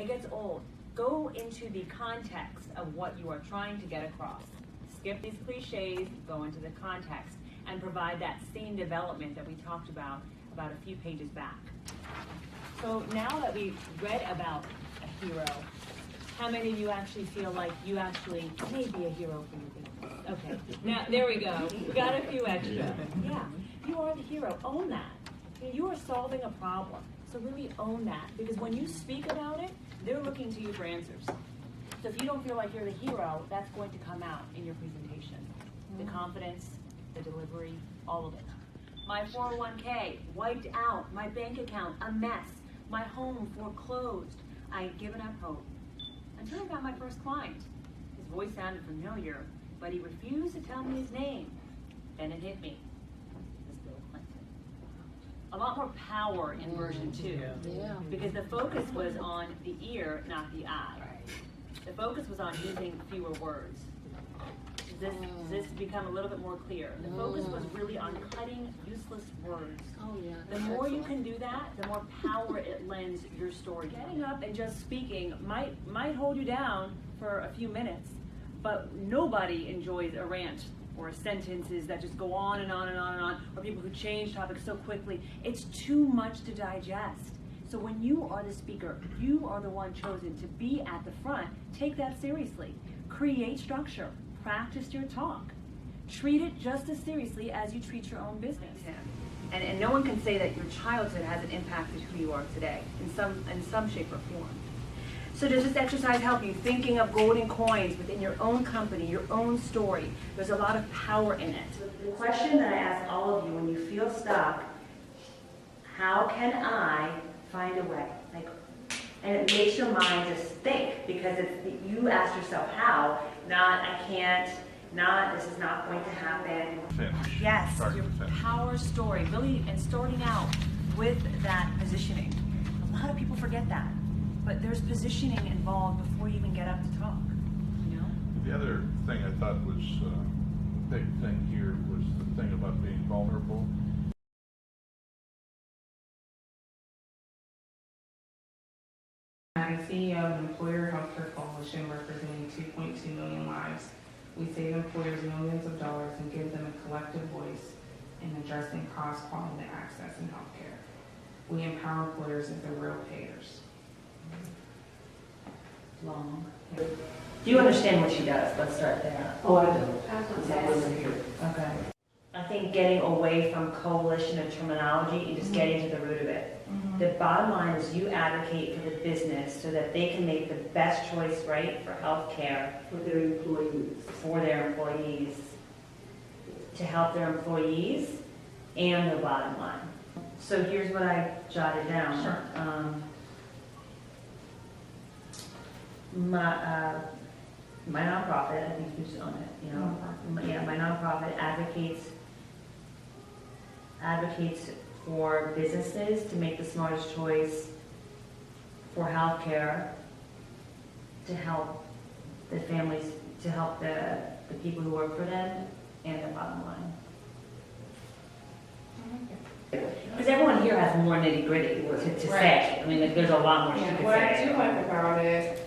it gets old. Go into the context of what you are trying to get across. Skip these cliches, go into the context, and provide that scene development that we talked about a few pages back. So now that we've read about a hero, how many of you actually feel like you actually may be a hero for your business? Okay, now there we go. We got a few extra. Yeah, you are the hero. Own that. You are solving a problem. So really own that, because when you speak about it, they're looking to you for answers. So if you don't feel like you're the hero, that's going to come out in your presentation. The confidence, the delivery, all of it. My 401k wiped out, my bank account a mess, my home foreclosed. I had given up hope until I got my first client. His voice sounded familiar, but he refused to tell me his name. Then it hit me. A lot more power in version 2, because the focus was on the ear, not the eye. The focus was on using fewer words. Does this become a little bit more clear? The focus was really on cutting useless words. The more you can do that, the more power it lends your story. Getting up and just speaking might hold you down for a few minutes, but nobody enjoys a rant or sentences that just go on and on and on and on, or people who change topics so quickly. It's too much to digest. So when you are the speaker, you are the one chosen to be at the front. Take that seriously. Create structure. Practice your talk. Treat it just as seriously as you treat your own business. And no one can say that your childhood hasn't impacted who you are today in some shape or form. So does this exercise help you thinking of golden coins within your own company, your own story? There's a lot of power in it. The question that I ask all of you when you feel stuck, how can I find a way? And it makes your mind just think, because you ask yourself how, not I can't, not this is not going to happen. Finish. Yes, your power story, really, and starting out with that positioning. A lot of people forget that. But there's positioning involved before you even get up to talk, you know? The other thing I thought was a big thing here was the thing about being vulnerable. I'm the CEO of an employer healthcare coalition representing 2.2 million lives. We save employers millions of dollars and give them a collective voice in addressing cost, quality, and access in healthcare. We empower employers as the real payers. Long. Do you understand what she does? Let's start there. Oh, I do. Okay. I think getting away from coalition and terminology and just getting to the root of it. The bottom line is you advocate for the business so that they can make the best choice, right, for healthcare. For their employees. For their employees. To help their employees and the bottom line. So here's what I jotted down. Sure. My nonprofit, I think you just own it, you know. Yeah, my nonprofit advocates for businesses to make the smartest choice for healthcare, to help the families, to help the people who work for them, and the bottom line. Because everyone here has more nitty gritty to say. I mean, there's a lot more she could What say. I do like about it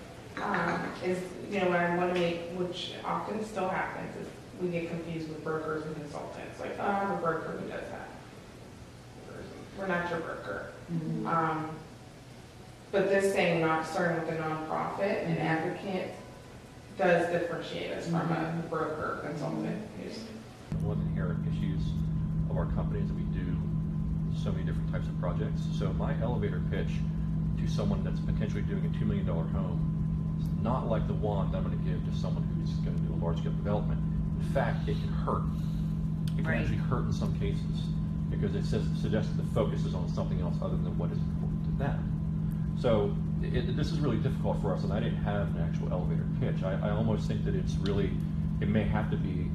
is, you know, what I want to make, which often still happens, is we get confused with brokers and consultants. Like, oh, I'm a broker who does that. We're not your broker. But this saying, not starting with a nonprofit, an advocate does differentiate us from a broker or consultant. One of the inherent issues of our company is that we do so many different types of projects. So my elevator pitch to someone that's potentially doing a $2 million home is not like the one that I'm going to give to someone who's going to do a large-scale development. In fact, it can hurt. It can actually hurt in some cases because it suggests that the focus is on something else other than what is important to them. So this is really difficult for us, and I didn't have an actual elevator pitch. I almost think that it may have to be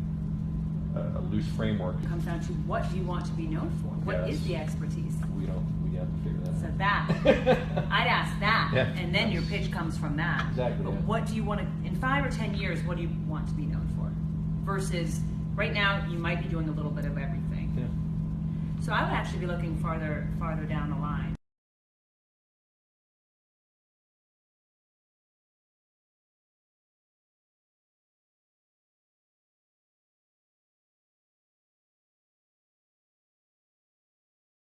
a loose framework. It comes down to what do you want to be known for? What is the expertise? We have to figure that out. So that, I'd ask that, and then your pitch comes from that. Exactly. But what do you want to, in 5 or 10 years, what do you want to be known for? Versus, right now, you might be doing a little bit of everything. Yeah. So I would actually be looking farther down the line.